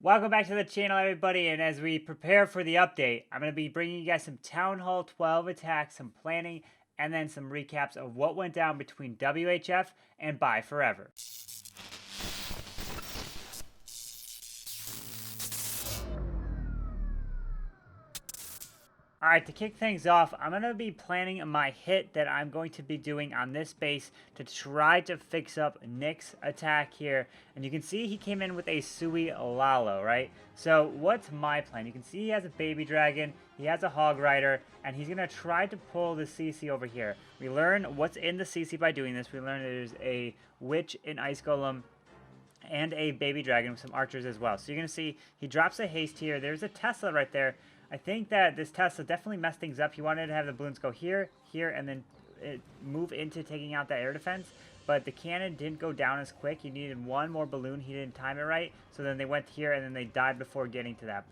Welcome back to the channel, everybody, and as we prepare for the update, I'm going to be bringing you guys some Town Hall 12 attacks, some planning, and then some recaps of what went down between WHF and ByeForever. Alright, to kick things off, I'm going to be planning my hit that I'm going to be doing on this base to try to fix up Nick's attack here. And you can see he came in with a Sui Lalo, right? So what's my plan? You can see he has a baby dragon, he has a hog rider, and he's going to try to pull the CC over here. We learn what's in the CC by doing this. We learn there's a witch, an ice golem, and a baby dragon with some archers as well. So you're going to see he drops a haste here. There's a Tesla right there. I think that this Tesla definitely messed things up. He wanted to have the balloons go here, here, and then move into taking out that air defense. But the cannon didn't go down as quick. He needed one more balloon. He didn't time it right. So then they went here, and then they died before getting to that.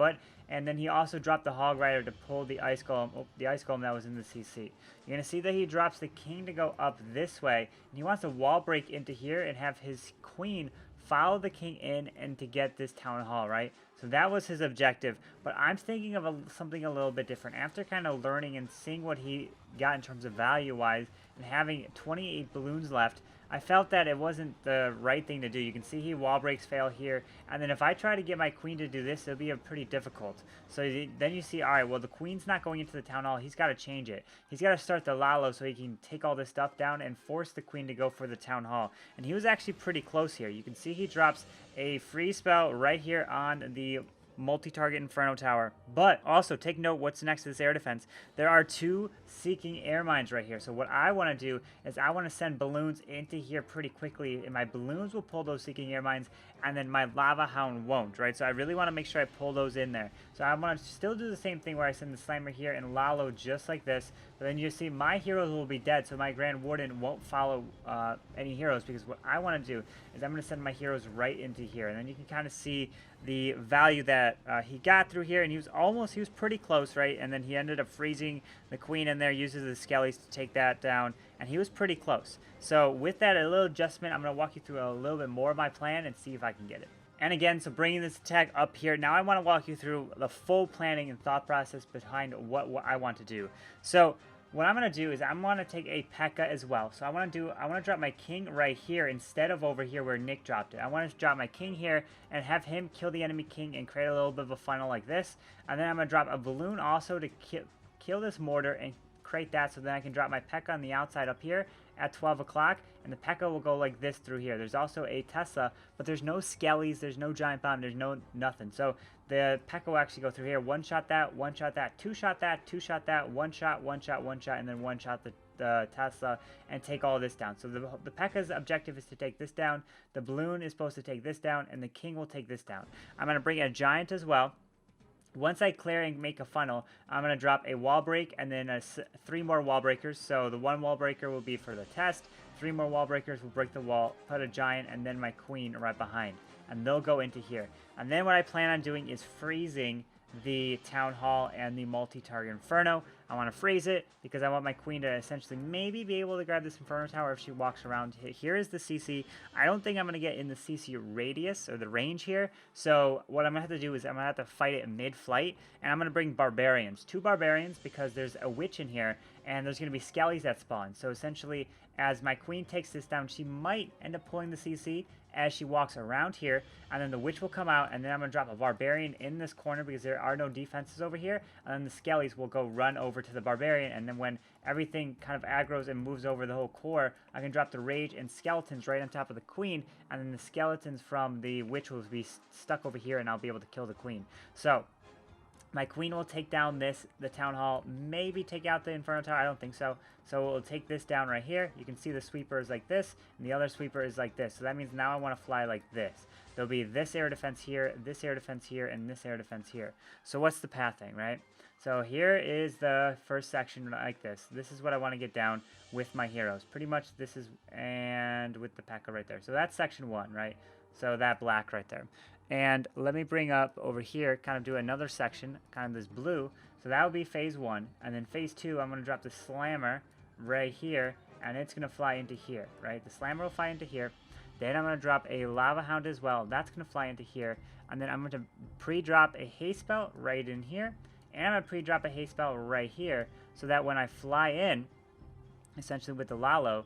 And then he also dropped the Hog Rider to pull the Ice Golem, the Ice Golem that was in the CC. You're going to see that he drops the King to go up this way. And he wants to wall break into here and have his Queen follow the King in and to get this Town Hall, right? So that was his objective, but I'm thinking of something a little bit different. After kind of learning and seeing what he got in terms of value-wise and having 28 balloons left, I felt that it wasn't the right thing to do. You can see he wall breaks fail here, and then if I try to get my queen to do this, it'll be pretty difficult. So then you see, all right, well, the queen's not going into the town hall. He's got to change it. He's got to start the Lalo so he can take all this stuff down and force the queen to go for the town hall. And he was actually pretty close here. You can see he drops a free spell right here on the multi-target Inferno Tower. But also take note what's next to this air defense. There are two seeking air mines right here. So what I want to do is I want to send balloons into here pretty quickly, and my balloons will pull those seeking air mines, and then my lava hound won't, right? So I really want to make sure I pull those in there. So I want to still do the same thing where I send the slammer here and Lalo just like this. But then you see my heroes will be dead, so my Grand Warden won't follow any heroes, because what I want to do is I'm going to send my heroes right into here, and then you can kind of see the value that he got through here, and he was pretty close, right? And then he ended up freezing the queen in there, uses the skellies to take that down, and he was pretty close. So with that, a little adjustment, I'm going to walk you through a little bit more of my plan and see if I can get it. And again, so bringing this attack up here, now I want to walk you through the full planning and thought process behind what I want to do. So what I'm going to do is I'm going to take a Pekka as well. So I want to drop my king right here instead of over here where Nick dropped it. I want to drop my king here and have him kill the enemy king and create a little bit of a funnel like this. And then I'm going to drop a balloon also to kill this mortar and create that, so then I can drop my Pekka on the outside up here at 12 o'clock, and the Pekka will go like this through here. There's also a Tesla, but there's no skellies, there's no giant bomb, there's no nothing. So the Pekka will actually go through here, one shot that, two shot that, two shot that, one shot, and then one shot the Tesla and take all of this down. So the Pekka's objective is to take this down, the balloon is supposed to take this down, and the king will take this down. I'm going to bring a giant as well. Once I clear and make a funnel, I'm going to drop a wall break and then 3 more wall breakers. So the 1 wall breaker will be for the test, 3 more wall breakers will break the wall, put a giant, and then my queen right behind. And they'll go into here. And then what I plan on doing is freezing the town hall and the multi-target inferno. I want to freeze it because I want my queen to essentially maybe be able to grab this inferno tower if she walks around. Here is the CC. I don't think I'm going to get in the CC radius or the range here. So what I'm going to have to do is I'm going to have to fight it mid-flight, and I'm going to bring barbarians. 2 barbarians because there's a witch in here and there's going to be skellies that spawn. So essentially, as my queen takes this down, she might end up pulling the CC as she walks around here, and then the witch will come out, and then I'm going to drop a barbarian in this corner because there are no defenses over here, and then the skellies will go run over to the barbarian, and then when everything kind of aggroes and moves over the whole core, I can drop the rage and skeletons right on top of the queen, and then the skeletons from the witch will be stuck over here, and I'll be able to kill the queen. So my queen will take down the town hall, maybe take out the inferno tower. I don't think so. So we'll take this down right here. You can see the sweeper is like this, and the other sweeper is like this. So that means now I want to fly like this. There'll be this air defense here, this air defense here, and this air defense here. So what's the pathing, right? So here is the first section like this. This is what I want to get down with my heroes. Pretty much this is, and with the Pekka right there. So that's section 1, right? So that black right there. And let me bring up over here, kind of do another section, kind of this blue. So that would be phase 1. And then phase 2, I'm going to drop the slammer right here, and it's going to fly into here, right? The slammer will fly into here. Then I'm going to drop a lava hound as well. That's going to fly into here. And then I'm going to pre-drop a haste spell right in here. And I'm going to pre-drop a haste spell right here, so that when I fly in, essentially with the Lalo,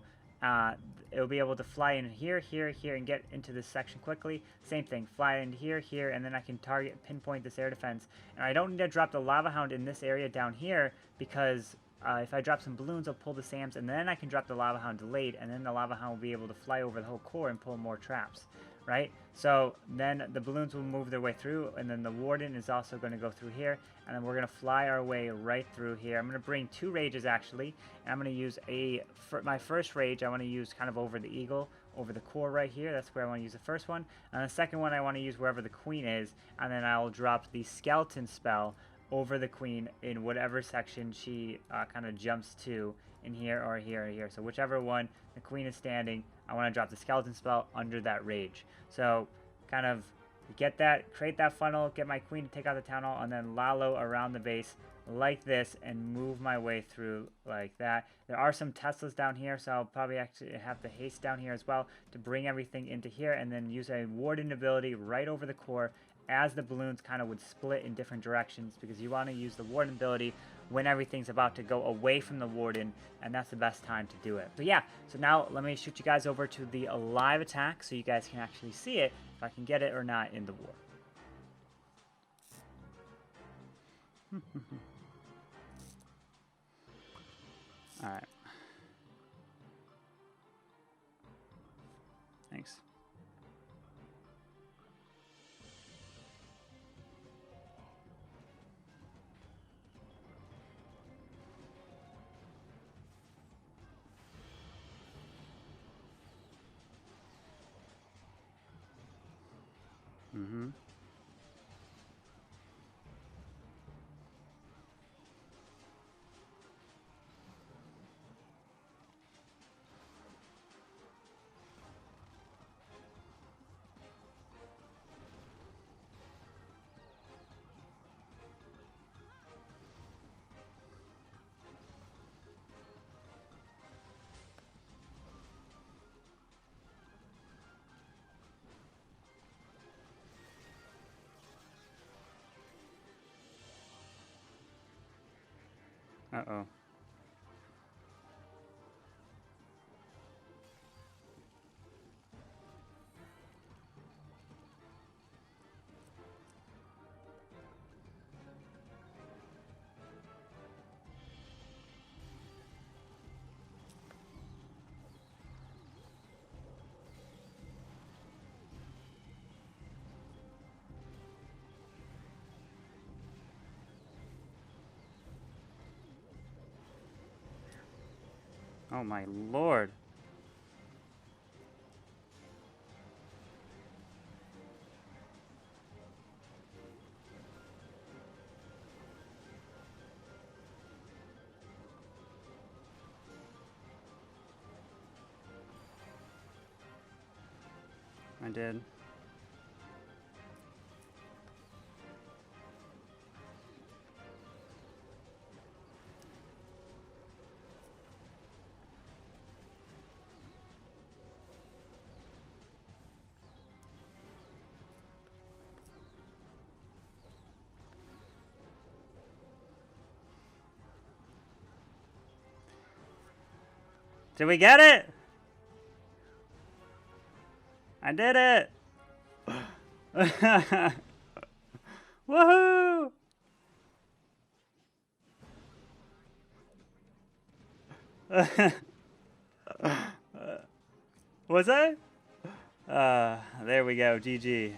it'll be able to fly in here, here, here, and get into this section quickly. Same thing, fly in here, here, and then I can pinpoint this air defense. And I don't need to drop the Lava Hound in this area down here, because if I drop some balloons, I'll pull the SAMs, and then I can drop the Lava Hound delayed, and then the Lava Hound will be able to fly over the whole core and pull more traps, right? So then the balloons will move their way through, and then the Warden is also going to go through here, and then we're going to fly our way right through here. I'm going to bring 2 rages, actually, and I'm going to use my first rage, I want to use kind of over the eagle, over the core right here. That's where I want to use the first one. And the second one I want to use wherever the queen is, and then I'll drop the skeleton spell over the queen in whatever section she kind of jumps to, in here or here or here. So whichever one the queen is standing, I want to drop the skeleton spell under that rage. So kind of get that, create that funnel, get my queen to take out the town hall, and then Lalo around the base like this and move my way through like that. There are some Teslas down here, so I'll probably actually have the haste down here as well to bring everything into here, and then use a Warden ability right over the core as the balloons kind of would split in different directions, because you want to use the Warden ability when everything's about to go away from the Warden, and that's the best time to do it. So yeah, so now let me shoot you guys over to the live attack so you guys can actually see it, if I can get it or not in the war. Alright. Thanks. Mm-hmm. Uh-oh. Oh my lord. I did. Did we get it? I did it! Woohoo! Was I? There we go, GG.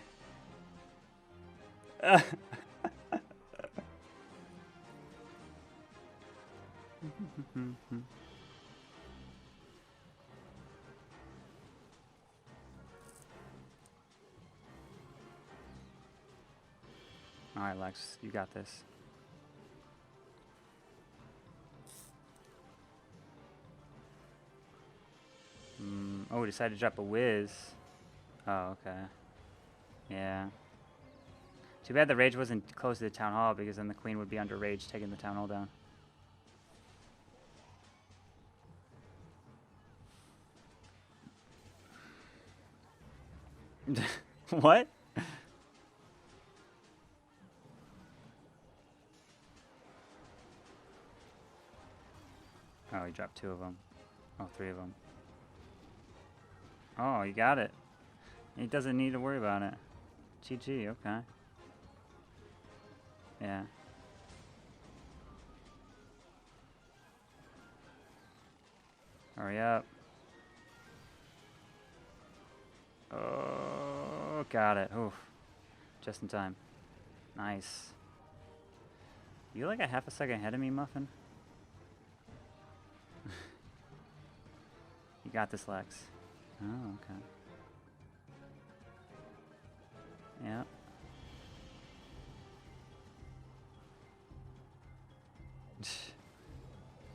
Alright, Lex, you got this. Oh, we decided to drop a whiz. Oh, okay. Yeah. Too bad the rage wasn't close to the town hall, because then the queen would be under rage taking the town hall down. What? Oh, he dropped 2 of them. Oh, 3 of them. Oh, you got it. He doesn't need to worry about it. GG, okay. Yeah. Hurry up. Oh, got it. Oof. Just in time. Nice. You like a half a second ahead of me, Muffin? You got this, Lex. Oh, okay. Yep.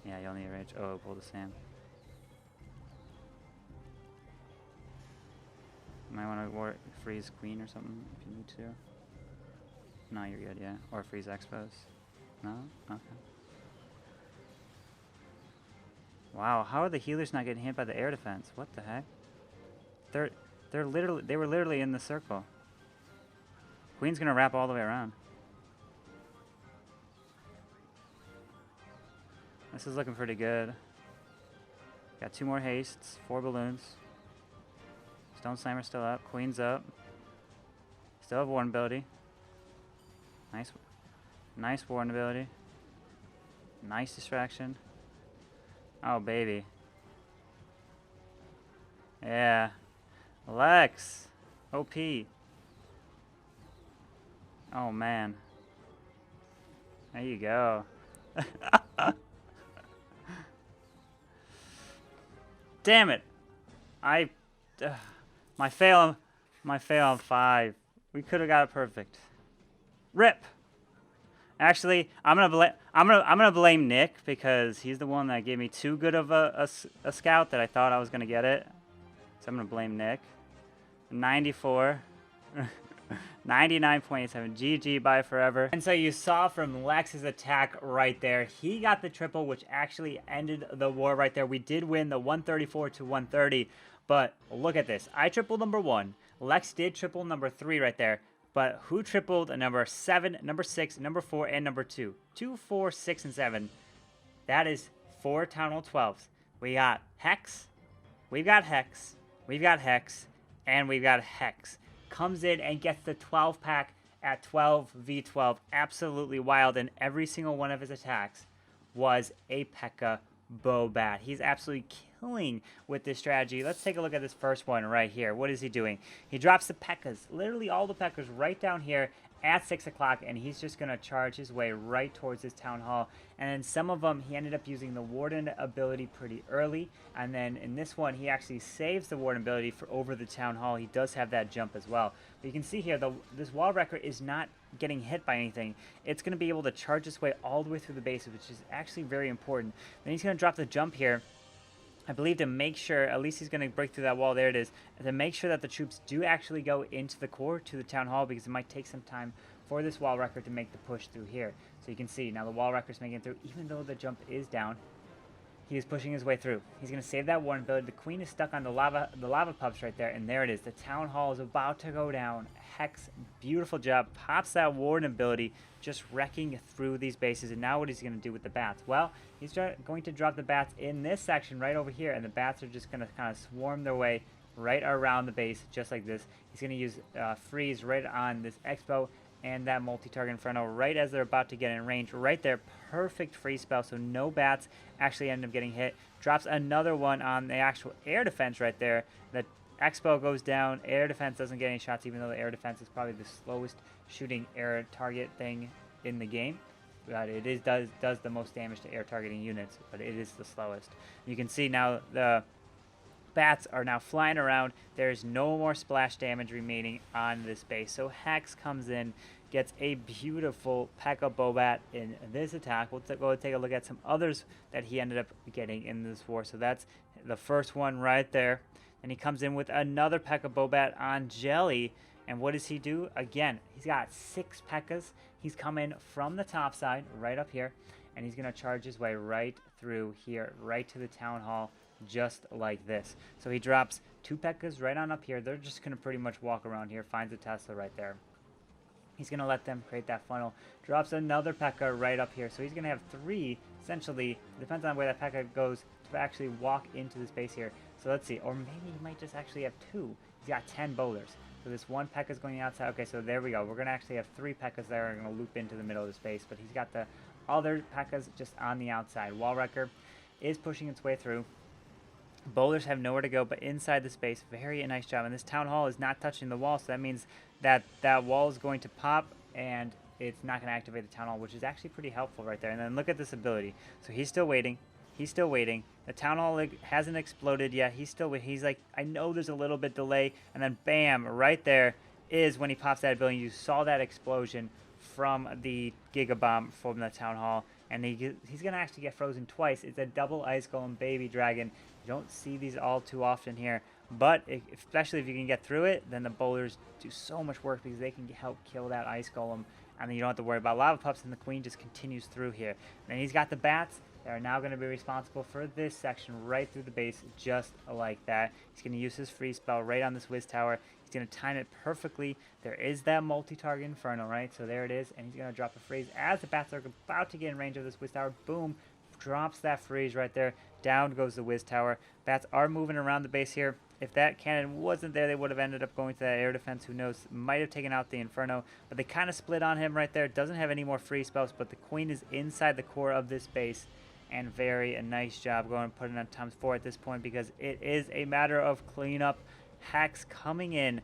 Yeah, you'll need rage. Oh, pull the Sam. Might want to freeze Queen or something if you need to. No, you're good, yeah. Or freeze Expos. No? Okay. Wow, how are the healers not getting hit by the air defense? What the heck? They were literally in the circle. Queen's gonna wrap all the way around. This is looking pretty good. Got 2 more hastes, 4 balloons. Stone Slammer still up, Queen's up. Still have Warden ability. Nice Warden ability. Nice distraction. Oh, baby. Yeah. Lex. OP. Oh, man. There you go. Damn it. My fail on 5. We could have got it perfect. Rip. Actually, I'm gonna blame Nick because he's the one that gave me too good of a scout that I thought I was gonna get it. So I'm gonna blame Nick. 94. 99.87. GG ByeForever. And so you saw from Lex's attack right there, he got the triple, which actually ended the war right there. We did win the 134 to 130, but look at this. I tripled number 1. Lex did triple number 3 right there. But who tripled number 7, number 6, number 4, and number 2? 2, 4, 6, and 7. That is 4 Town Hall 12s. We got Hex, we've got Hex, we've got Hex, and we've got Hex. Comes in and gets the 12-pack at 12v12. Absolutely wild, and every single one of his attacks was a Pekka Bobat. He's absolutely killing with this strategy. Let's take a look at this first one right here. What is he doing? He drops the Pekkas, literally all the Pekkas right down here at 6 o'clock, and he's just going to charge his way right towards his Town Hall. And then some of them, he ended up using the Warden ability pretty early, and then in this one, he actually saves the Warden ability for over the Town Hall. He does have that jump as well. But you can see here, this wall wrecker is not getting hit by anything. It's going to be able to charge its way all the way through the base, which is actually very important. Then he's going to drop the jump here, I believe, to make sure, at least he's going to break through that wall, there it is, to make sure that the troops do actually go into the core, to the Town Hall, because it might take some time for this wall wrecker to make the push through here. So you can see, now the wall wrecker's making it through, even though the jump is down, he is pushing his way through. He's going to save that Warden ability. The Queen is stuck on the lava pups right there, and there it is. The Town Hall is about to go down. Hex, beautiful job, pops that Warden ability, just wrecking through these bases. And now what is he going to do with the bats? Well, he's going to drop the bats in this section right over here, and the bats are just going to kind of swarm their way right around the base, just like this. He's going to use freeze right on this Expo and that multi-target Inferno right as they're about to get in range. Right there, perfect freeze spell, so no bats actually end up getting hit. Drops another one on the actual air defense right there. The Expo goes down. Air defense doesn't get any shots, even though the air defense is probably the slowest shooting air target thing in the game. But it does the most damage to air targeting units, but it is the slowest. You can see now the bats are now flying around. There's no more splash damage remaining on this base. So Hex comes in, gets a beautiful Pekka Bobat in this attack. We'll go take a look at some others that he ended up getting in this war. So that's the first one right there. And he comes in with another Pekka Bobat on Jelly. And what does he do? Again, he's got 6 Pekkas. He's coming from the top side, right up here. And he's going to charge his way right through here, right to the Town Hall, just like this. So he drops 2 Pekkas right on up here. They're just going to pretty much walk around here, finds a Tesla right there. He's going to let them create that funnel. Drops another Pekka right up here. So he's going to have 3, essentially, depends on where that Pekka goes, to actually walk into the space here. So let's see. Or maybe he might just actually have 2. He's got 10 bowlers. So this one Pekka is going outside. Okay, so there we go. We're going to actually have 3 Pekkas there. Are going to loop into the middle of the space. But he's got the other Pekkas just on the outside. Wall Wrecker is pushing its way through. Bowlers have nowhere to go but inside the space. Very nice job. And this Town Hall is not touching the wall, so that means that that wall is going to pop and it's not going to activate the Town Hall, which is actually pretty helpful right there. And then look at this ability. So he's still waiting. He's still waiting. The Town Hall hasn't exploded yet. He's still waiting. He's like, I know there's a little bit delay. And then bam, right there is when he pops that ability. You saw that explosion from the Giga Bomb from the Town Hall. And he's going to actually get frozen twice. It's a double Ice Golem Baby Dragon. You don't see these all too often here. But especially if you can get through it, then the bowlers do so much work because they can help kill that Ice Golem. And then you don't have to worry about Lava Pups, and the Queen just continues through here. And then he's got the bats. They are now going to be responsible for this section right through the base, just like that. He's going to use his free spell right on this Wiz Tower. He's going to time it perfectly. There is that multi-target Inferno, right? So there it is. And he's going to drop a freeze as the bats are about to get in range of this Wiz Tower. Boom. Drops that freeze right there. Down goes the Wiz Tower. Bats are moving around the base here. If that cannon wasn't there, they would have ended up going to that air defense. Who knows? Might have taken out the Inferno. But they kind of split on him right there. Doesn't have any more free spells, but the Queen is inside the core of this base. And a nice job going and putting on ×4 at this point, because it is a matter of cleanup. Hex coming in,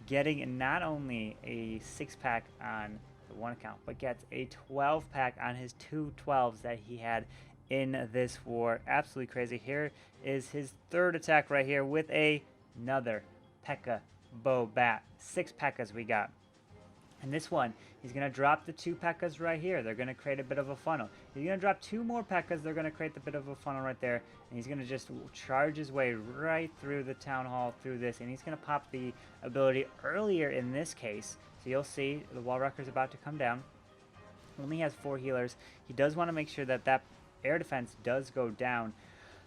getting not only a 6-pack on the 1 account, but gets a 12-pack on his 2 12s that he had in this war. Absolutely crazy. Here is his 3rd attack right here with another Pekka Bobat. 6 Pekkas we got. And this one, he's going to drop the 2 Pekkas right here. They're going to create a bit of a funnel. He's going to drop 2 more Pekkas. They're going to create a bit of a funnel right there. And he's going to just charge his way right through the Town Hall through this. And he's going to pop the ability earlier in this case. So you'll see the Wall Wrecker is about to come down. Only has 4 healers. He does want to make sure that that air defense does go down,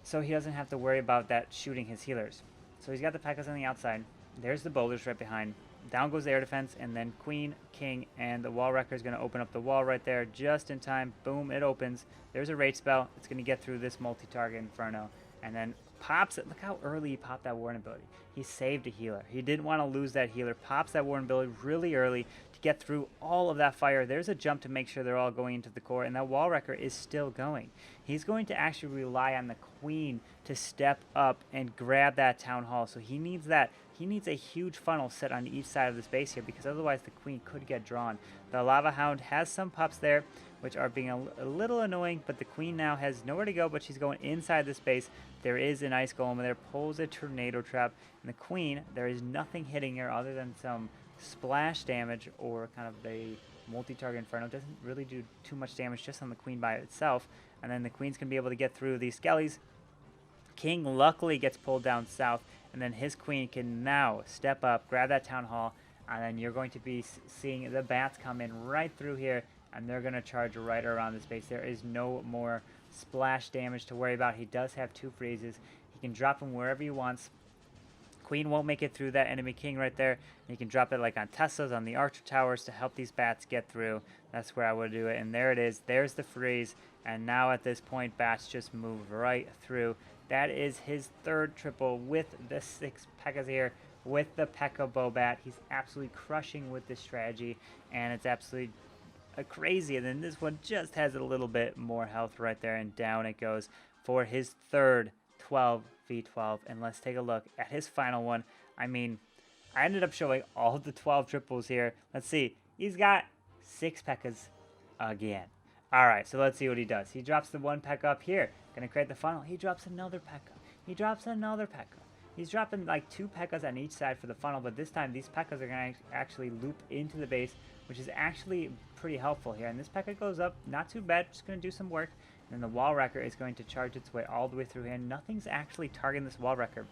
so he doesn't have to worry about that shooting his healers. So he's got the Pekkas on the outside. There's the boulders right behind. Down goes the air defense, and then Queen, King, and the Wall Wrecker is going to open up the wall right there just in time. Boom, it opens. There's a rage spell. It's going to get through this multi-target Inferno, and then pops it. Look how early he popped that Warden ability. He saved a healer. He didn't want to lose that healer. Pops that Warden ability really early to get through all of that fire. There's a jump to make sure they're all going into the core, and that Wall Wrecker is still going. He's going to actually rely on the Queen to step up and grab that Town Hall. So he needs that. He needs a huge funnel set on each side of the space here, because otherwise the Queen could get drawn. The Lava Hound has some pups there, which are being a little annoying, but the Queen now has nowhere to go, but she's going inside the space. There is an Ice Golem there, pulls a Tornado Trap, and the Queen, there is nothing hitting her other than some splash damage or kind of a multi-target Inferno. Doesn't really do too much damage just on the Queen by itself, and then the Queen's going to be able to get through these skellies. King luckily gets pulled down south, and then his Queen can now step up, grab that Town Hall, and then you're going to be seeing the bats come in right through here, and they're going to charge right around the space. There is no more splash damage to worry about. He does have 2 freezes. He can drop them wherever he wants. Queen won't make it through that enemy King right there. You can drop it like on Teslas, on the Archer Towers to help these bats get through. That's where I would do it. And there it is. There's the freeze. And now at this point, bats just move right through. That is his 3rd triple with the 6 Pekkas here, with the Pekka Bobat. He's absolutely crushing with this strategy, and it's absolutely crazy. And then this one just has a little bit more health right there, and down it goes for his 3rd 12v12. And let's take a look at his final one. I mean, I ended up showing all the 12 triples here. Let's see. He's got 6 Pekkas again. All right, so let's see what he does. He drops the 1 Pekka up here. Going to create the funnel. He drops another Pekka. He drops another Pekka. He's dropping like 2 Pekkas on each side for the funnel, but this time these Pekkas are going to actually loop into the base, which is actually pretty helpful here. And this Pekka goes up, not too bad, just going to do some work. And then the Wall Wrecker is going to charge its way all the way through here. Nothing's actually targeting this Wall Wrecker,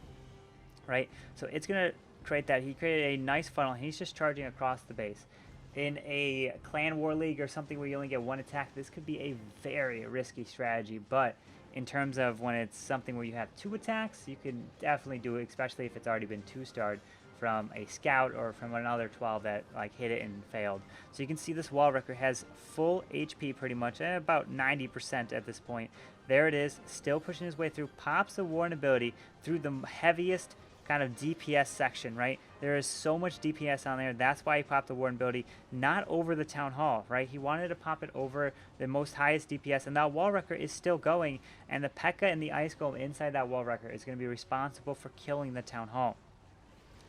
right? So it's going to create that. He created a nice funnel. He's just charging across the base. In a clan war league or something where you only get 1 attack, this could be a very risky strategy, but in terms of when it's something where you have 2 attacks, you can definitely do it, especially if it's already been 2-starred from a scout or from another 12 that like hit it and failed. So you can see this wall wrecker has full HP pretty much, about 90% at this point. There it is, still pushing his way through, pops the Warden ability through the heaviest kind of DPS section, right? There is so much DPS on there. That's why he popped the Warden ability, not over the Town Hall, right? He wanted to pop it over the most highest DPS, and that Wall Wrecker is still going, and the Pekka and the Ice Golem inside that Wall Wrecker is going to be responsible for killing the Town Hall.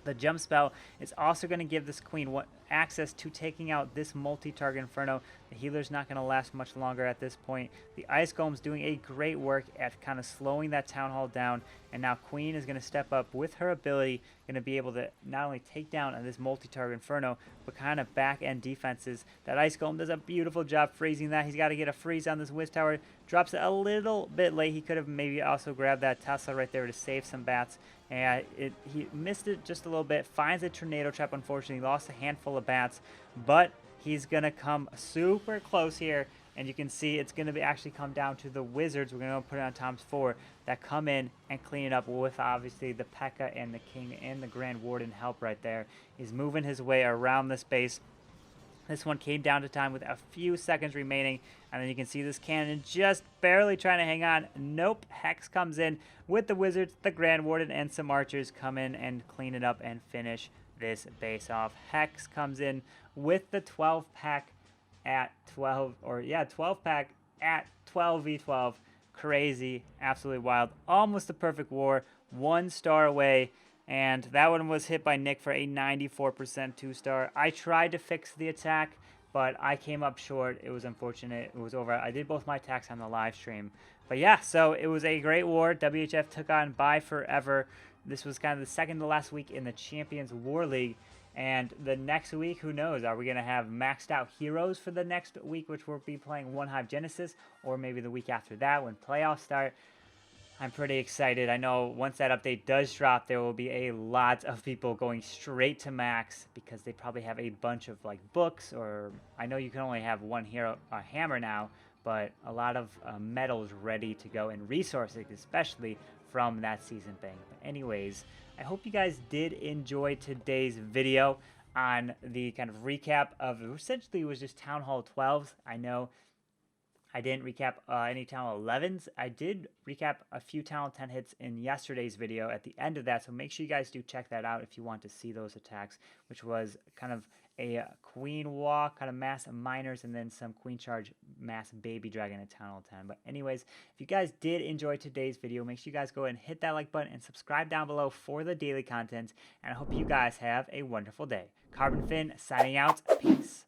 The jump spell is also going to give this queen access to taking out this multi-target Inferno. The healer's not going to last much longer at this point. The Ice Golem's doing a great work at kind of slowing that Town Hall down, and now Queen is going to step up with her ability, going to be able to not only take down this multi-target Inferno, but kind of back-end defenses. That Ice Golem does a beautiful job freezing that. He's got to get a freeze on this Wiz Tower. Drops it a little bit late. He could have maybe also grabbed that Tesla right there to save some bats. And he missed it just a little bit. Finds a tornado trap, unfortunately. He lost a handful of bats. But he's going to come super close here. And you can see it's going to be actually come down to the Wizards. We're going to put it on times 4 that come in and clean it up with obviously the Pekka and the King and the Grand Warden help right there. He's moving his way around this base. This one came down to time with a few seconds remaining, and then you can see this cannon just barely trying to hang on. Nope, Hex comes in with the Wizards, the Grand Warden, and some archers come in and clean it up and finish this base off. Hex comes in with the 12-pack at 12, or yeah, 12-pack at 12v12. Crazy, absolutely wild. Almost a perfect war, 1 star away. And that one was hit by Nick for a 94% 2-star. I tried to fix the attack, but I came up short. It was unfortunate. It was over. I did both my attacks on the live stream. But yeah, so it was a great war. WHF took on ByeForever. This was kind of the second to last week in the Champions War League. And the next week, who knows? Are we going to have maxed out heroes for the next week, which we'll be playing One Hive Genesis, or maybe the week after that when playoffs start? I'm pretty excited. I know once that update does drop, there will be a lot of people going straight to max because they probably have a bunch of like books, or I know you can only have one hero, a hammer now, but a lot of medals ready to go and resources, especially from that season bank. But anyways, I hope you guys did enjoy today's video on the kind of recap of essentially it was just Town Hall 12s. I know I didn't recap any Town Hall 11s. I did recap a few Town Hall 10 hits in yesterday's video at the end of that, so make sure you guys do check that out if you want to see those attacks, which was kind of a Queen Walk, kind of mass miners, and then some Queen Charge mass Baby Dragon at Town Hall 10. But anyways, if you guys did enjoy today's video, make sure you guys go ahead and hit that like button and subscribe down below for the daily content, and I hope you guys have a wonderful day. Carbonfin signing out. Peace.